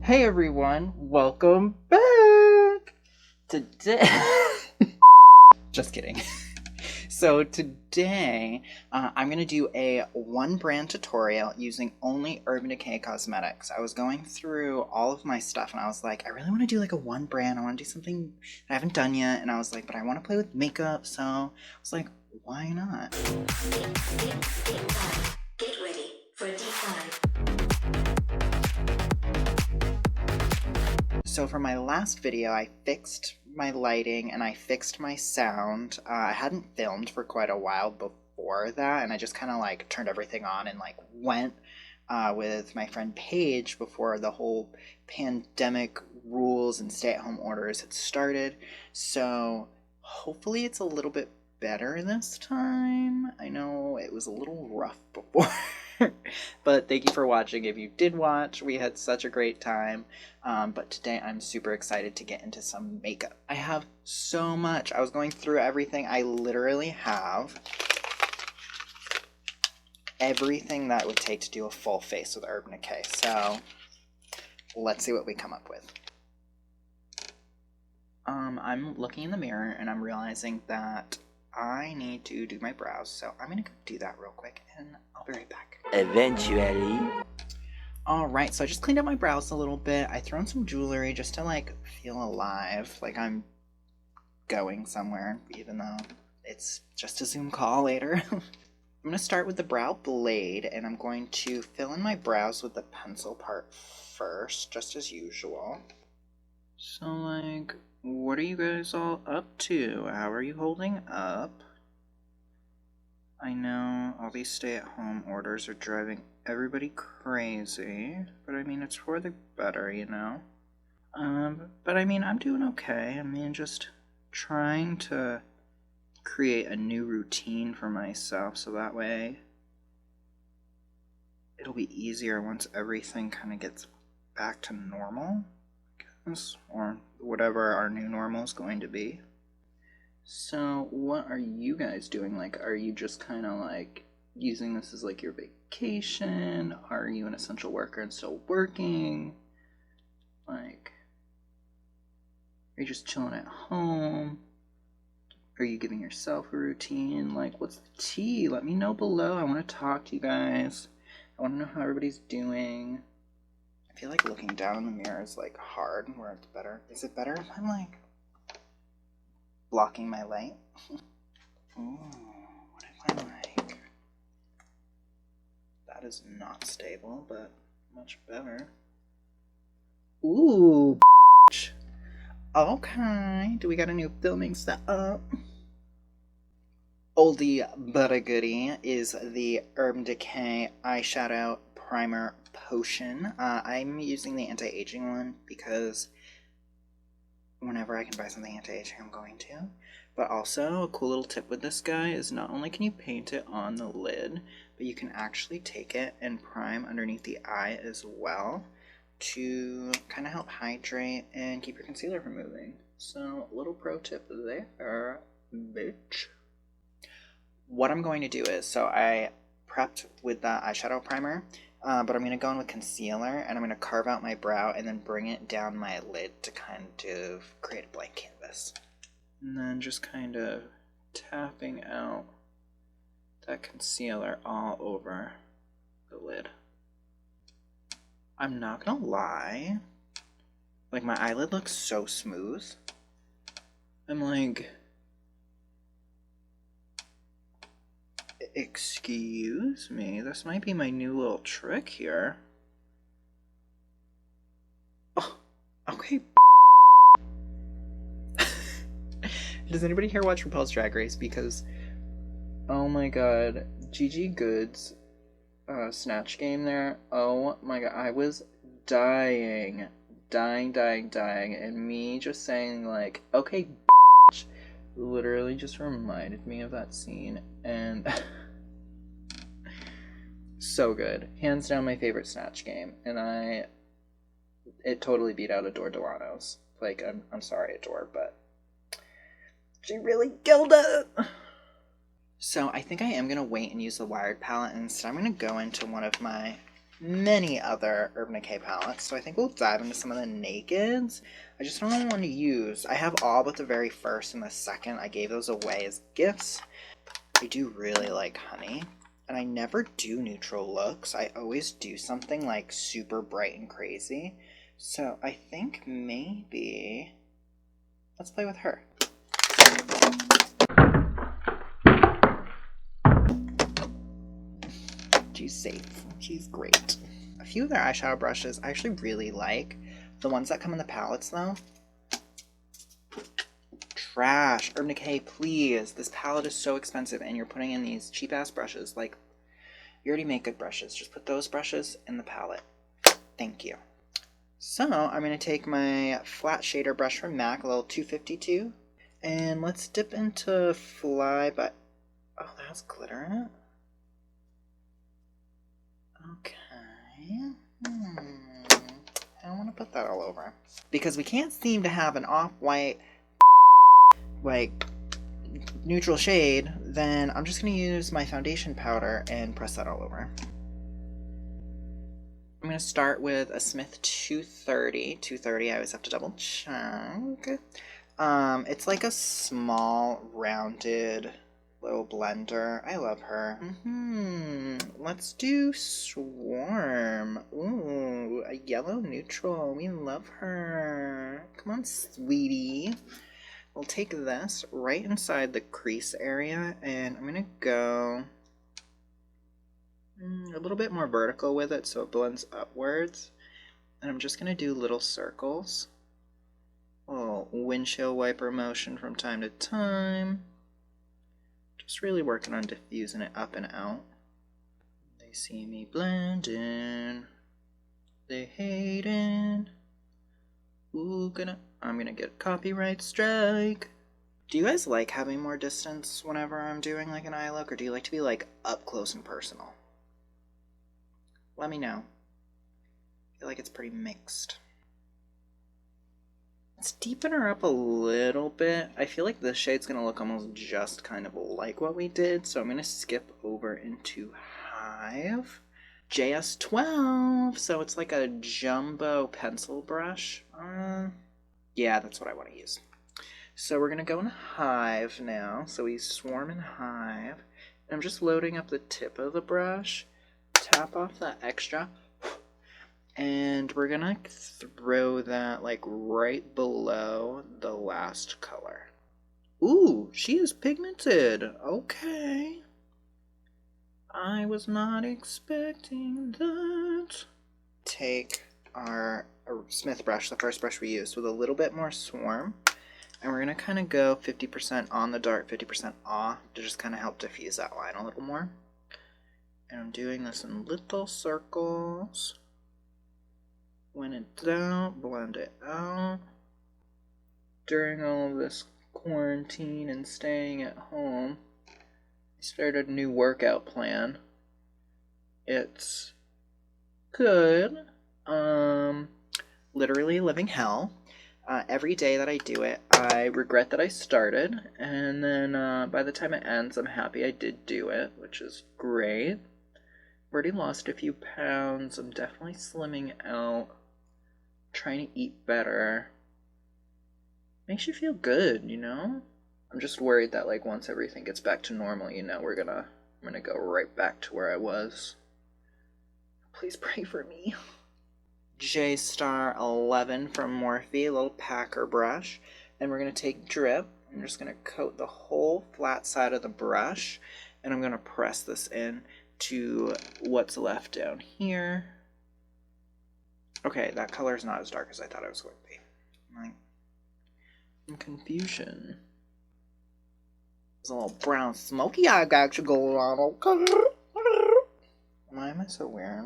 Hey everyone, welcome back! Today... Just kidding. So today, I'm going to do a one brand tutorial using only Urban Decay Cosmetics. I was going through all of my stuff and I was like, I really want to do like a one brand. I want to do something that I haven't done yet. And I was like, but I want to play with makeup. So I was like, why not? Get ready for a deep dive. So for my last video, I fixed my lighting and I fixed my sound. I hadn't filmed for quite a while before that, and I just kind of like turned everything on and like went with my friend Paige before the whole pandemic rules and stay-at-home orders had started. So hopefully it's a little bit better this time. I know it was a little rough before. But thank you for watching. If you did watch, we had such a great time. But today I'm super excited to get into some makeup. I have so much. I was going through everything. I literally have everything that it would take to do a full face with Urban Decay. So let's see what we come up with. I'm looking in the mirror and I'm realizing that I need to do my brows, so I'm gonna go do that real quick and I'll be right back. Eventually. Alright, so I just cleaned up my brows a little bit. I threw in some jewelry just to like feel alive, like I'm going somewhere, even though it's just a Zoom call later. I'm gonna start with the brow blade and I'm going to fill in my brows with the pencil part first, just as usual. So like, what are you guys all up to? How are you holding up? I know all these stay-at-home orders are driving everybody crazy, but I mean, it's for the better, you know? But I mean, I'm doing okay. I mean, just trying to create a new routine for myself so that way it'll be easier once everything kind of gets back to normal, I guess, or whatever our new normal is going to be. So what are you guys doing? Like, are you just kind of like using this as like your vacation? Are you an essential worker and still working? Like, are you just chilling at home? Are you giving yourself a routine? Like, what's the tea? Let me know below. I want to talk to you guys. I want to know how everybody's doing. I feel like looking down in the mirror is like hard, where it's better. Is it better if I'm like blocking my light? Ooh, what if I like... That is not stable, but much better. Ooh, okay. Do we got a new filming setup? Oldie but a goodie is the Urban Decay eyeshadow primer potion. I'm using the anti-aging one because whenever I can buy something anti-aging, I'm going to. But also, a cool little tip with this guy is not only can you paint it on the lid, but you can actually take it and prime underneath the eye as well to kind of help hydrate and keep your concealer from moving. So, little pro tip there, bitch. What I'm going to do is, so I prepped with the eyeshadow primer, but I'm going to go in with concealer and I'm going to carve out my brow and then bring it down my lid to kind of create a blank canvas. And then just kind of tapping out that concealer all over the lid. I'm not gonna lie, like my eyelid looks so smooth. I'm like, excuse me, this might be my new little trick here. Oh, okay. Does anybody here watch RuPaul's Drag Race? Because, oh my god, Gigi Good's Snatch game there, oh my god, I was dying, and me just saying like, okay, literally just reminded me of that scene, and so good. Hands down my favorite Snatch game, and it totally beat out Adore Delano's. Like, I'm sorry, Adore, but she really killed it! So I think I am going to wait and use the Wired palette, and instead I'm going to go into one of my many other Urban Decay palettes, so I think we'll dive into some of the nakeds. I just don't know what one to use. I have all but the very first and the second. I gave those away as gifts. I do really like honey, and I never do neutral looks. I always do something like super bright and crazy. So I think maybe let's play with her. She's safe. She's great. A few of their eyeshadow brushes I actually really like. The ones that come in the palettes though, trash. Urban Decay, please. This palette is so expensive and you're putting in these cheap ass brushes. Like, you already make good brushes. Just put those brushes in the palette. Thank you. So I'm going to take my flat shader brush from MAC, a little 252, and let's dip into Fly by... Oh, that has glitter in it? Okay. I don't want to put that all over. Because we can't seem to have an off-white, like, neutral shade, then I'm just going to use my foundation powder and press that all over. I'm going to start with a Smith 230. 230, I always have to double check. It's like a small, rounded little blender. I love her. Let's do Swarm. Ooh, a yellow neutral. We love her. Come on, sweetie. We'll take this right inside the crease area, and I'm going to go a little bit more vertical with it so it blends upwards. And I'm just going to do little circles. A little windshield wiper motion from time to time. Just really working on diffusing it up and out. They see me blending. They hating. Ooh, I'm gonna get a copyright strike. Do you guys like having more distance whenever I'm doing like an eye look, or do you like to be like up close and personal? Let me know. I feel like it's pretty mixed. Let's deepen her up a little bit. I feel like this shade's gonna look almost just kind of like what we did, so I'm gonna skip over into Hive. JS12, so it's like a jumbo pencil brush. Yeah, that's what I want to use. So we're gonna go in Hive now. So we swarm in Hive. And I'm just loading up the tip of the brush. Tap off that extra. And we're gonna throw that like right below the last color. Ooh, she is pigmented. Okay. I was not expecting that. Take our Smith brush, the first brush we used, with a little bit more Swarm. And we're gonna kind of go 50% on the dark, 50% off to just kind of help diffuse that line a little more. And I'm doing this in little circles. When in doubt, blend it out. During all of this quarantine and staying at home, I started a new workout plan. It's good. Literally living hell. Every day that I do it, I regret that I started, and then by the time it ends, I'm happy I did do it, which is great. I've already lost a few pounds. I'm definitely slimming out. Trying to eat better. Makes you feel good, you know? I'm just worried that like once everything gets back to normal, you know, I'm gonna go right back to where I was. Please pray for me. J Star 11 from Morphe, a little packer brush. And we're gonna take Drip. I'm just gonna coat the whole flat side of the brush, and I'm gonna press this in to what's left down here. Okay, that color is not as dark as I thought it was going to be. Like, in confusion. There's a little brown smoky eye got you going on, okay? Why am I so weird?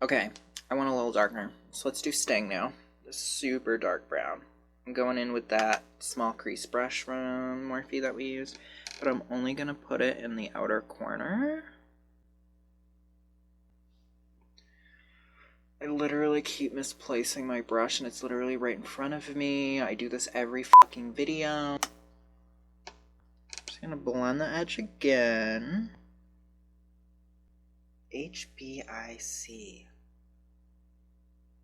Okay, I want a little darker. So let's do Sting now. This super dark brown. I'm going in with that small crease brush from Morphe that we used, but I'm only going to put it in the outer corner. I literally keep misplacing my brush, and it's literally right in front of me. I do this every fucking video. Just gonna blend the edge again. HBIC.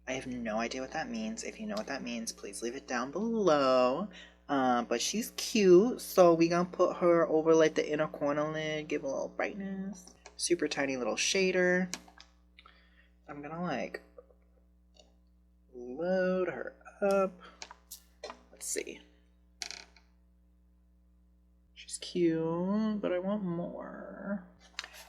I have no idea what that means. If you know what that means, please leave it down below. But she's cute, so we gonna put her over like the inner corner lid, give a little brightness. Super tiny little shader. I'm gonna like load her up. Let's see. She's cute, but I want more.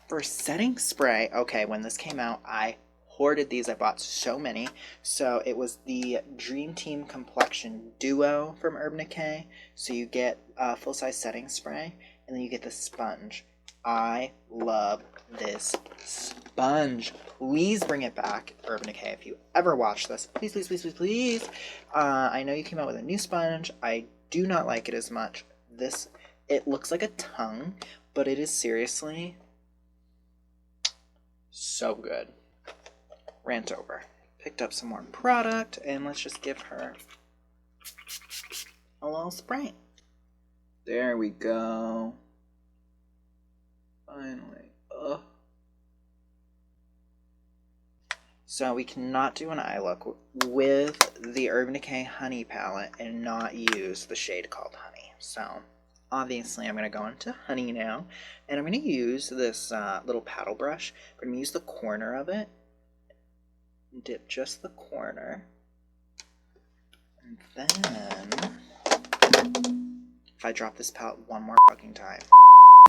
For setting spray, okay, when this came out, I hoarded these. I bought so many. So it was the Dream Team Complexion Duo from Urban Decay. So you get a full-size setting spray, and then you get the sponge. I love this sponge. Please bring it back, Urban Decay. If you ever watch this, please, please, please, please, please. I know you came out with a new sponge. I do not like it as much. It looks like a tongue, but it is seriously so good. Rant over. Picked up some more product, and let's just give her a little spray. There we go. Finally. Ugh. So we cannot do an eye look with the Urban Decay Honey palette and not use the shade called Honey. So obviously I'm going to go into Honey now, and I'm going to use this little paddle brush. I'm going to use the corner of it. Dip just the corner, and then if I drop this palette one more fucking time,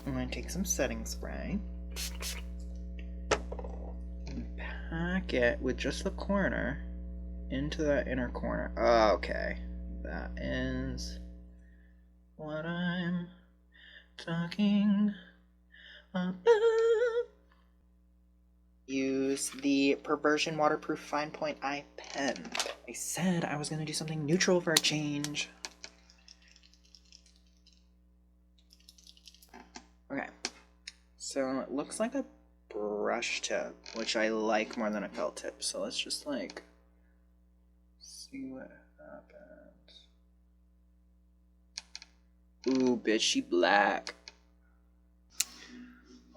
I'm going to take some setting spray and pack it with just the corner into that inner corner. Okay, that is what I'm talking about. Use the Perversion Waterproof Fine Point Eye Pen. I said I was going to do something neutral for a change. Okay, so it looks like a brush tip, which I like more than a felt tip. So let's just like see what happens. Ooh, bitch, she black.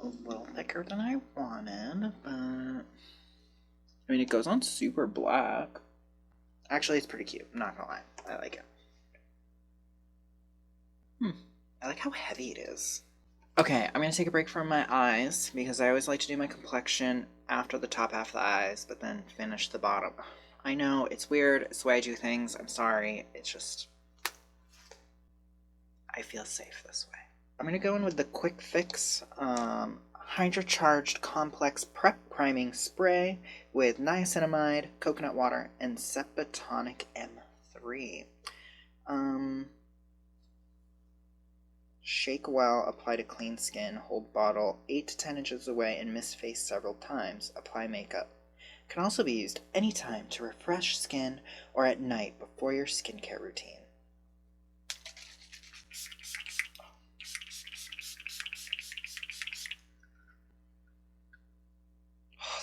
A little thicker than I wanted, but I mean, it goes on super black. Actually, it's pretty cute. I'm not gonna lie. I like it. I like how heavy it is. Okay, I'm gonna take a break from my eyes because I always like to do my complexion after the top half of the eyes, but then finish the bottom. I know, it's weird. It's the way I do things. I'm sorry. It's just I feel safe this way. I'm going to go in with the Quick Fix Hydra-Charged Complex Prep Priming Spray with niacinamide, coconut water, and Sepatonic M3. Shake well, apply to clean skin, hold bottle 8 to 10 inches away, and mist face several times. Apply makeup. Can also be used anytime to refresh skin or at night before your skincare routine.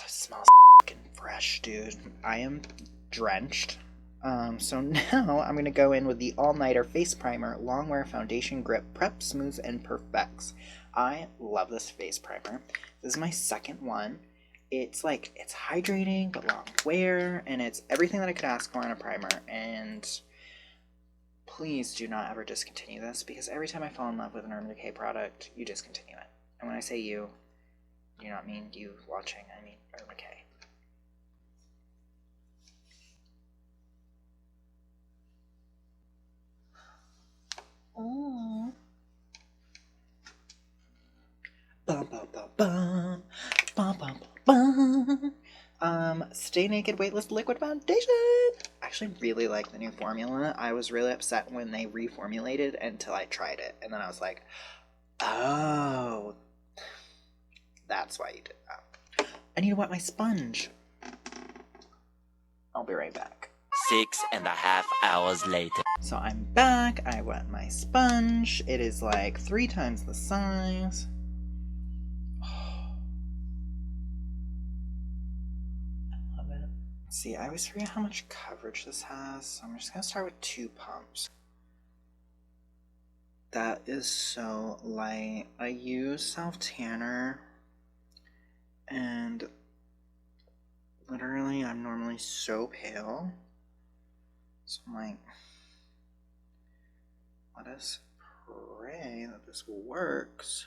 Smells fucking fresh, dude. I am drenched. So now I'm going to go in with the All-Nighter Face Primer Longwear Foundation Grip Prep, Smooths, and Perfects. I love this face primer. This is my second one. It's hydrating, but long wear, and it's everything that I could ask for in a primer, and please do not ever discontinue this, because every time I fall in love with an Urban Decay product, you discontinue it. And when I say you, I do not mean you watching, I mean Urban Decay. Oh. Bum, bum, bum, bum. Bum, bum, bum, bum. Stay Naked Weightless Liquid Foundation. I actually really like the new formula. I was really upset when they reformulated until I tried it, and then I was like, oh, that's why you did that. I need to wet my sponge. I'll be right back. 6.5 hours later. So I'm back. I wet my sponge. It is like 3 times the size. I love it. See, I always forget how much coverage this has, so I'm just gonna start with 2 pumps. That is so light. I use self tanner And literally, I'm normally so pale. So I'm like, let us pray that this works.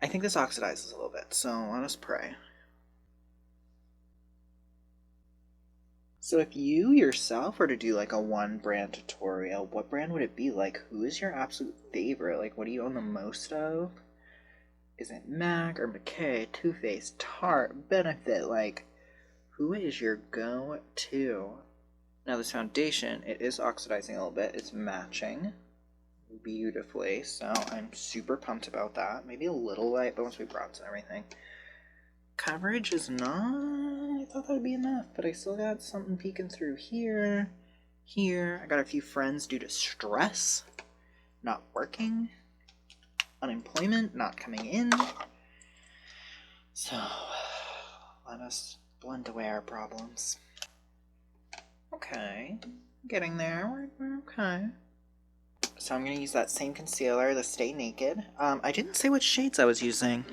I think this oxidizes a little bit, so let us pray. So if you yourself were to do like a one brand tutorial, what brand would it be? Like, who is your absolute favorite? Like, what do you own the most of? Is it MAC, Urban Decay, Too Faced, Tarte, Benefit? Like, who is your go-to? Now this foundation, it is oxidizing a little bit. It's matching beautifully, so I'm super pumped about that. Maybe a little light, but once we bronze and everything. Coverage is not... I thought that would be enough, but I still got something peeking through here. Here. I got a few friends due to stress. Not working. Unemployment not coming in. So, let us blend away our problems. Okay. Getting there. We're okay. So I'm going to use that same concealer, the Stay Naked. I didn't say which shades I was using.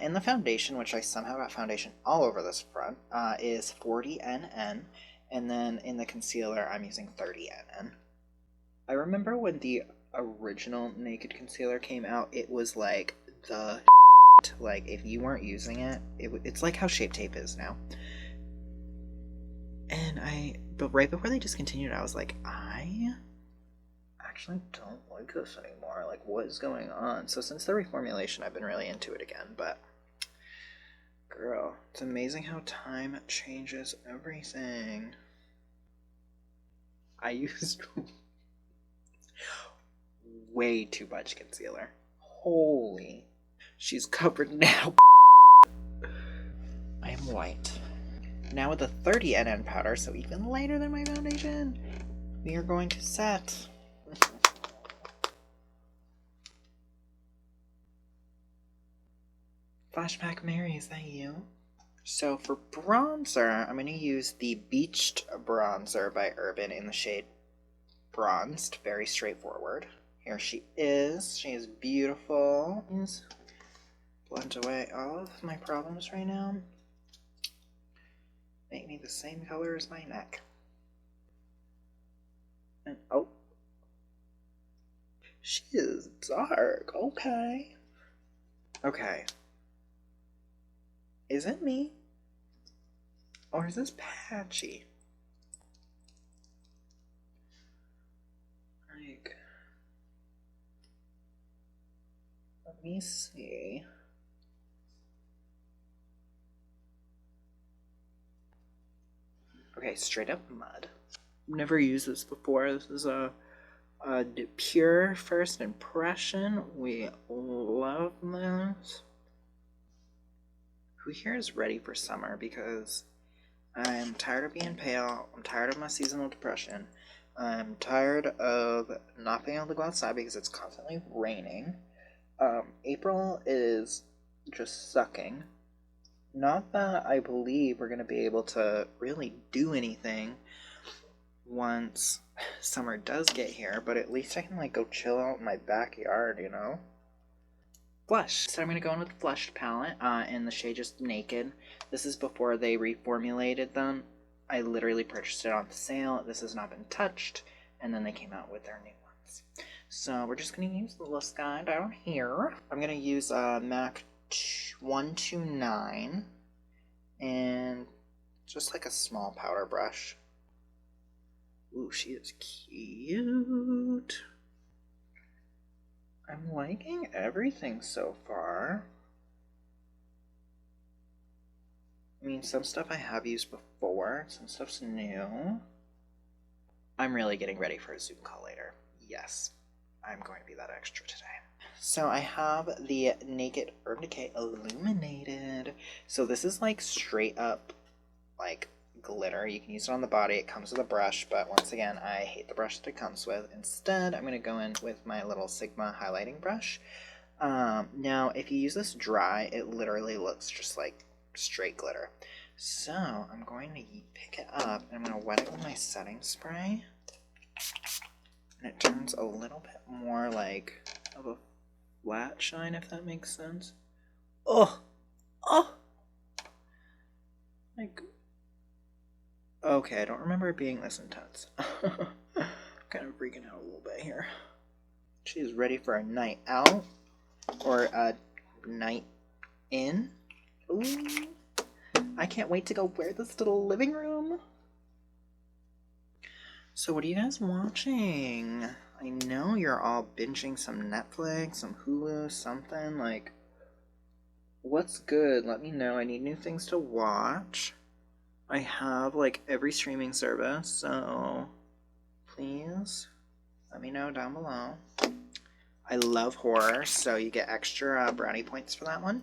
In the foundation, which I somehow got foundation all over this front, is 40NN. And then in the concealer, I'm using 30NN. I remember when the original Naked concealer came out, it was like the like, if you weren't using it, it's like how Shape Tape is now. And but right before they discontinued, I was like, I actually don't like this anymore. Like, what is going on? So since the reformulation, I've been really into it again, but girl, it's amazing how time changes everything. I used way too much concealer. Holy. She's covered now. I am white. Now with the 30NN powder, so even lighter than my foundation, we are going to set. Flashback Mary, is that you? So for bronzer, I'm going to use the Beached Bronzer by Urban in the shade Bronzed. Very straightforward. Here she is. She is beautiful. Please blend away all of my problems right now. Make me the same color as my neck. And oh. She is dark. Okay. Okay. Is it me? Or is this patchy? Like, let me see. Okay, straight up mud. Never used this before. This is a pure first impression. We love this. Who here is ready for summer? Because I'm tired of being pale. I'm tired of my seasonal depression. I'm tired of not being able to go outside because it's constantly raining. April is just sucking. Not that I believe we're going to be able to really do anything once summer does get here, but at least I can like go chill out in my backyard, you know? Blush. So I'm going to go in with the Blush palette in the shade Just Naked. This is before they reformulated them. I literally purchased it on sale. This has not been touched, and then they came out with their new ones. So we're just going to use the list guy down here. I'm going to use MAC 129 and just like a small powder brush. Ooh, she is cute. I'm liking everything so far. I mean, some stuff I have used before, some stuff's new. I'm really getting ready for a Zoom call later. Yes, I'm going to be that extra today. So I have the Naked Urban Decay Illuminated. So this is like straight up like glitter. You can use it on the body. It comes with a brush, but once again, I hate the brush that it comes with. Instead, I'm going to go in with my little Sigma highlighting brush. Now, if you use this dry, it literally looks just like straight glitter. So I'm going to pick it up and I'm going to wet it with my setting spray. And it turns a little bit more like of a flat shine, if that makes sense. Oh! Oh! Like, okay, I don't remember it being this intense. Kind of freaking out a little bit here. She is ready for a night out or a night in. Ooh, I can't wait to go wear this to the living room. So what are you guys watching? I know you're all binging some Netflix, some Hulu, something. Like, what's good? Let me know. I need new things to watch. I have like every streaming service, so please let me know down below. I love horror, so you get extra brownie points for that one.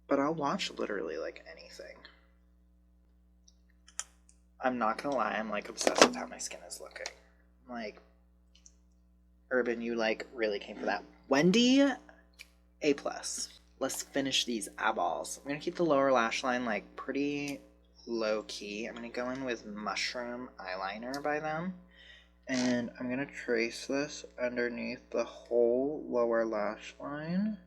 But I'll watch literally like anything. I'm not gonna lie, I'm like obsessed with how my skin is looking. Like, Urban, you like really came for that. Wendy, A+. Let's finish these eyeballs. I'm gonna keep the lower lash line like pretty low key. I'm gonna go in with Mushroom eyeliner by them. And I'm gonna trace this underneath the whole lower lash line.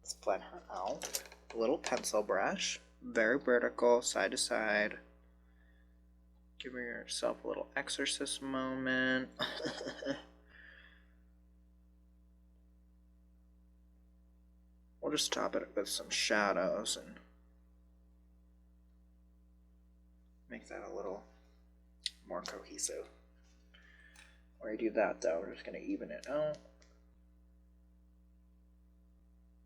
Let's blend her out. A little pencil brush. Very vertical, side to side. Give yourself a little exorcist moment. We'll just top it with some shadows and make that a little more cohesive. Where I do that though, we're just going to even it out.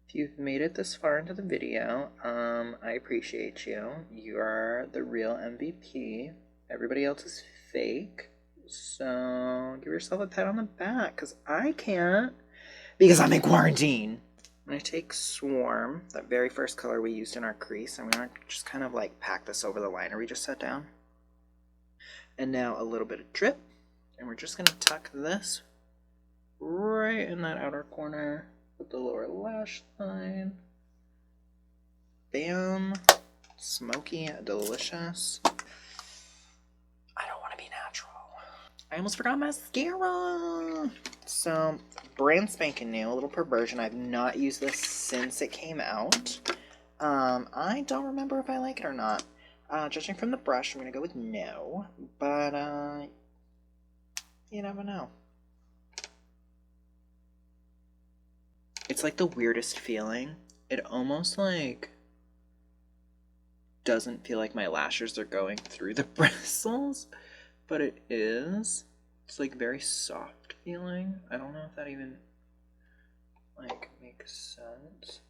If you've made it this far into the video, I appreciate you. You are the real MVP. Everybody else is fake. So give yourself a pat on the back, because I can't, because I'm in quarantine. I'm going to take Swarm, that very first color we used in our crease. I'm going to just kind of like pack this over the liner we just set down. And now a little bit of drip. And we're just going to tuck this right in that outer corner with the lower lash line. Bam. Smoky, delicious. I don't want to be natural. I almost forgot mascara. So, brand spanking new, a little perversion. I've not used this since it came out. I don't remember if I like it or not. Judging from the brush, I'm going to go with no. But, you never know. It's like the weirdest feeling. It almost like doesn't feel like my lashes are going through the bristles, but it is. It's like very soft feeling. I don't know if that even like makes sense.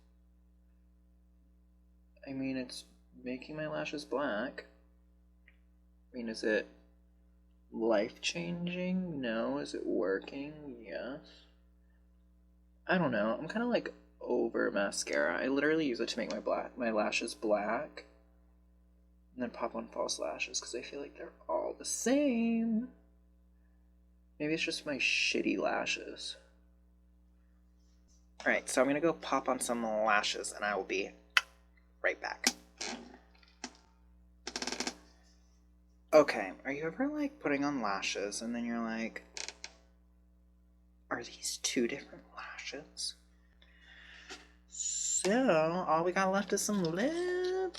I mean, it's making my lashes black. I mean, is it life-changing? No. Is it working? Yes. I don't know. I'm kind of like over mascara. I literally use it to make my lashes black and then pop on false lashes because I feel like they're all the same. Maybe it's just my shitty lashes. Alright, so I'm going to go pop on some lashes and I will be right back. Okay, are you ever like putting on lashes and then you're like, are these two different lashes? So, all we got left is some lip.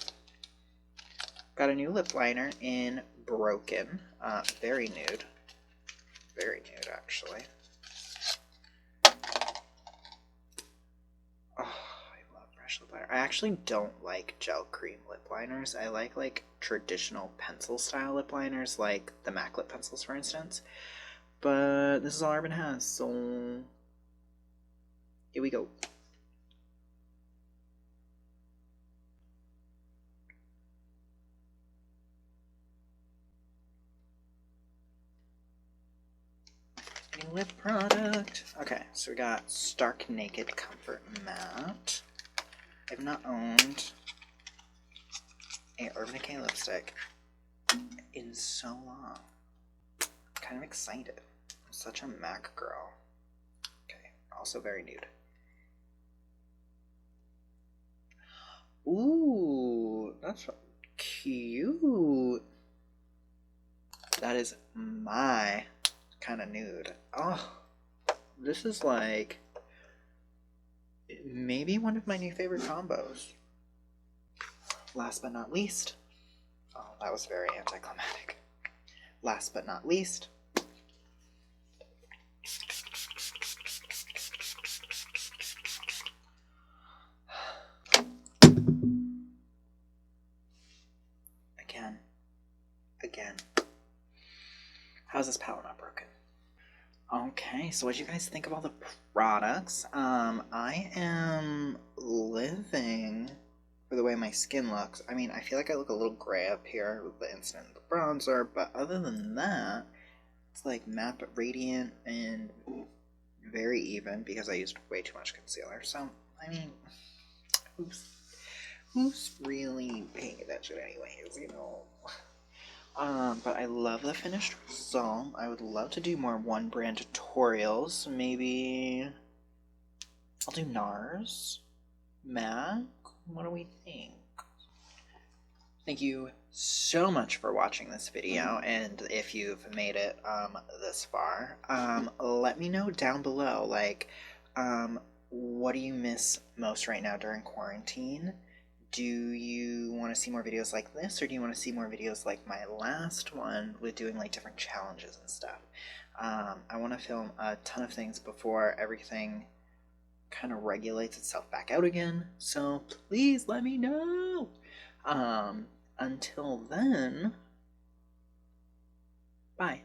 Got a new lip liner in Broken. Very nude. Very nude, actually. Oh, I love fresh lip liner. I actually don't like gel cream lip liners. I like traditional pencil style lip liners, like the MAC lip pencils, for instance. But this is all Urban has, so here we go. New lip product. Okay, so we got Stark Naked Comfort Matte. I've not owned a Urban Decay lipstick in so long. I'm kind of excited. I'm such a MAC girl. Okay, also very nude. Ooh, that's cute. That is my kind of nude. Oh, this is like maybe one of my new favorite combos. last but not least, oh, that was very anticlimactic. Last but not least, again, how's this palette not broken? Okay, so what do you guys think of all the products? I am living for the way my skin looks. I mean, I feel like I look a little gray up here with the instant bronzer, but other than that, it's like matte but radiant and very even because I used way too much concealer. So, I mean, who's really paying attention anyways, you know? But I love the finished result. I would love to do more one brand tutorials. Maybe I'll do NARS, MAC. What do we think? Thank you so much for watching this video, and if you've made it this far, let me know down below, like, what do you miss most right now during quarantine? Do you want to see more videos like this, or do you want to see more videos like my last one with doing like different challenges and stuff? I want to film a ton of things before everything kind of regulates itself back out again, so please let me know. Until then, bye.